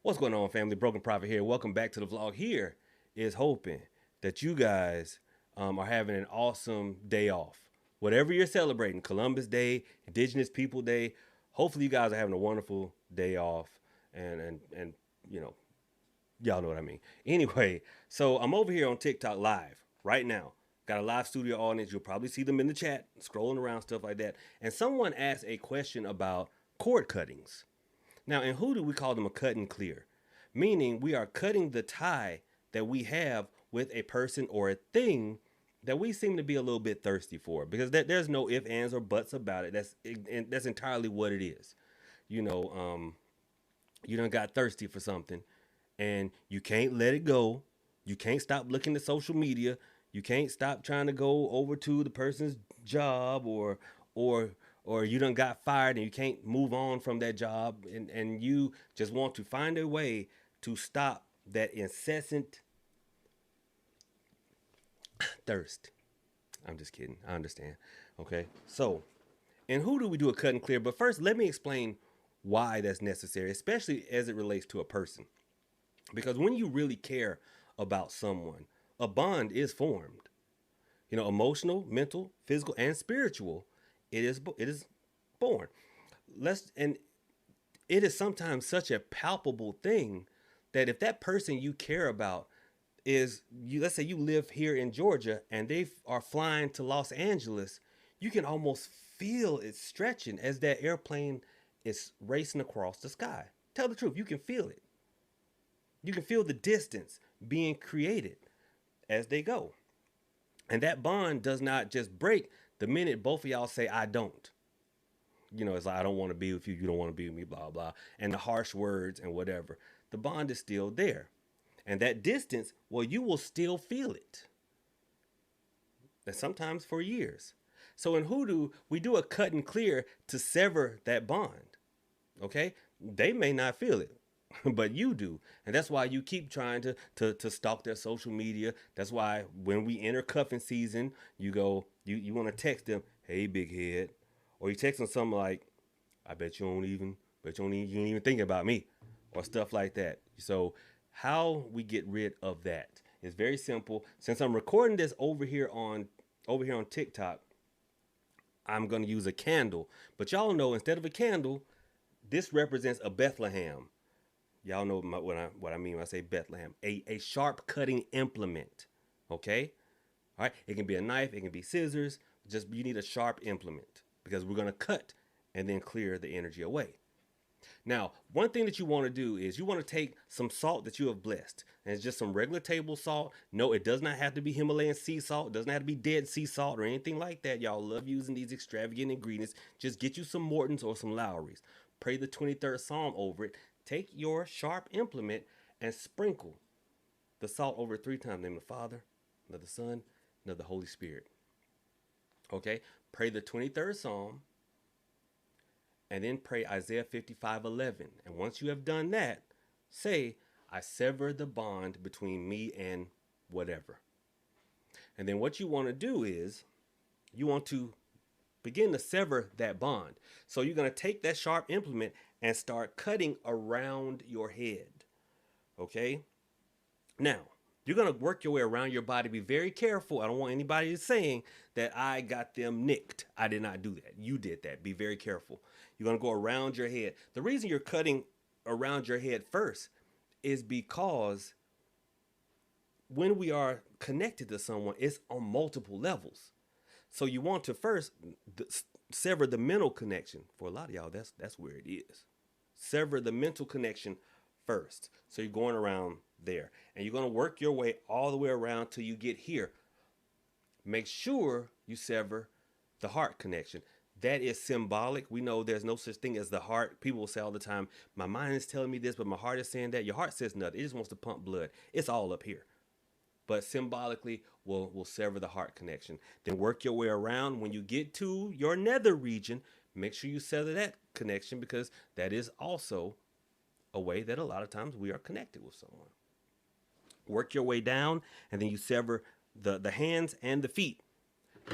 What's going on, family? Broken Prophet here. Welcome back to the vlog. Here is hoping that you guys are having an awesome day off. Whatever you're celebrating, Columbus Day, Indigenous People Day, hopefully you guys are having a wonderful day off. And you know, y'all know what I mean. Anyway, so I'm over here on TikTok live right now. Got a live studio audience. You'll probably see them in the chat, scrolling around, stuff like that. And someone asked a question about cord cuttings. Now, in Hoodoo, we call them a cut and clear, meaning we are cutting the tie that we have with a person or a thing that we seem to be a little bit thirsty for, because there's no ifs, ands, or buts about it. That's entirely what it is. You know, you done got thirsty for something, and you can't let it go. You can't stop looking at social media. You can't stop trying to go over to the person's job, or or you done got fired and you can't move on from that job, and you just want to find a way to stop that incessant thirst. I'm just kidding. I understand. Okay. So, and who do we do a cut and clear? But first, let me explain why that's necessary, especially as it relates to a person. Because when you really care about someone, a bond is formed. Emotional, mental, physical, and spiritual. It is born. And it is sometimes such a palpable thing that if that person you care about is you, let's say you live here in Georgia and they are flying to Los Angeles, you can almost feel it stretching as that airplane is racing across the sky. Tell the truth, you can feel it. You can feel the distance being created as they go. And that bond does not just break the minute both of y'all say, I don't. It's like, I don't want to be with you. You don't want to be with me, blah, blah. And the harsh words and whatever. The bond is still there. And that distance, well, you will still feel it. And sometimes for years. So in Hoodoo, we do a cut and clear to sever that bond. Okay? They may not feel it, but you do. And that's why you keep trying to stalk their social media. That's why when we enter cuffing season, you want to text them, hey, big head. Or you text them something like, I you ain't even thinking about me, or stuff like that. So how we get rid of that is very simple. Since I'm recording this over here on TikTok, I'm gonna use a candle. But y'all know, instead of a candle, this represents a Bethlehem. Y'all know what I mean when I say Bethlehem. A sharp cutting implement. Okay? All right? It can be a knife, it can be scissors. Just you need a sharp implement because we're going to cut and then clear the energy away. Now, one thing that you want to do is you want to take some salt that you have blessed. And it's just some regular table salt. No, it does not have to be Himalayan sea salt. It doesn't have to be Dead Sea salt or anything like that. Y'all love using these extravagant ingredients. Just get you some Mortons or some Lowry's. Pray the 23rd Psalm over it. Take your sharp implement and sprinkle the salt over it 3 times. In the name of the Father, and of the Son, and of the Holy Spirit. Okay? Pray the 23rd Psalm and then pray Isaiah 55:11. And once you have done that, say, I sever the bond between me and whatever. And then what you want to do is you want to begin to sever that bond. So you're going to take that sharp implement and start cutting around your head. Okay? Now, you're going to work your way around your body. Be very careful. I don't want anybody saying that I got them nicked. I did not do that. You did that. Be very careful. You're going to go around your head. The reason you're cutting around your head first is because when we are connected to someone, it's on multiple levels. So you want to first sever the mental connection. For a lot of y'all, that's where it is. Sever the mental connection first. So you're going around there. And you're going to work your way all the way around till you get here. Make sure you sever the heart connection. That is symbolic. We know there's no such thing as the heart. People will say all the time, my mind is telling me this, but my heart is saying that. Your heart says nothing. It just wants to pump blood. It's all up here. But symbolically, we'll sever the heart connection. Then work your way around. When you get to your nether region, make sure you sever that connection, because that is also a way that a lot of times we are connected with someone. Work your way down, and then you sever the hands and the feet.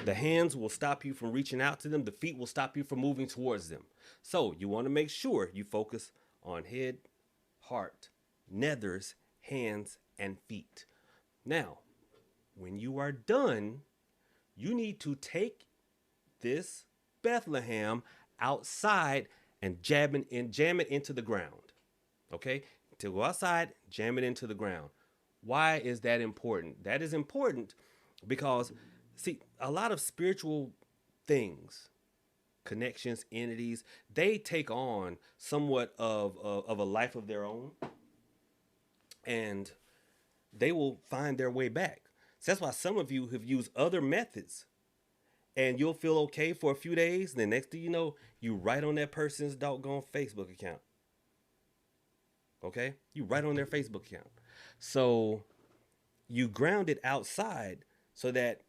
The hands will stop you from reaching out to them. The feet will stop you from moving towards them. So you want to make sure you focus on head, heart, nethers, hands, and feet. Now, when you are done, you need to take this Bethlehem outside and jam it into the ground. Okay? To go outside, jam it into the ground. Why is that important? That is important because, see, a lot of spiritual things, connections, entities, they take on somewhat of a life of their own, and they will find their way back. So that's why some of you have used other methods, and you'll feel okay for a few days. And the next thing you know, you write on that person's doggone Facebook account. Okay? You write on their Facebook account. So you ground it outside so that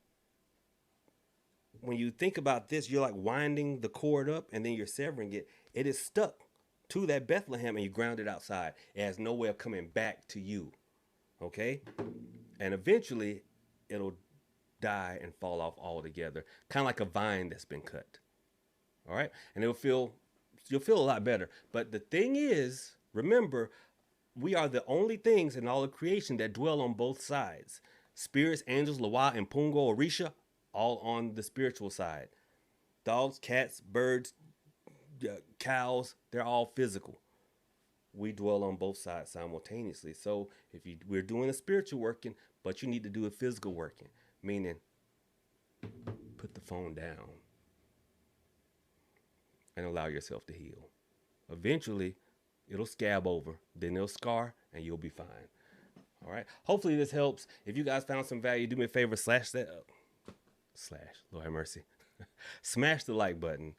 when you think about this, you're like winding the cord up and then you're severing it. It is stuck to that Bethlehem and you ground it outside. It has no way of coming back to you. Okay? And eventually it'll die and fall off altogether. Kind of like a vine that's been cut. All right? And you'll feel a lot better. But the thing is, remember, we are the only things in all of creation that dwell on both sides. Spirits, angels, Lawa, and Pungo, Orisha, all on the spiritual side. Dogs, cats, birds, cows, they're all physical. We dwell on both sides simultaneously. So we're doing the spiritual working, but you need to do the physical working, meaning put the phone down and allow yourself to heal. Eventually, it'll scab over, then it'll scar, and you'll be fine. All right. Hopefully this helps. If you guys found some value, do me a favor, Lord have mercy. Smash the like button,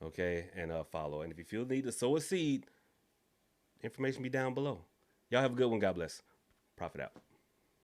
okay, and follow. And if you feel the need to sow a seed, information be down below. Y'all have a good one. God bless. Prophet out.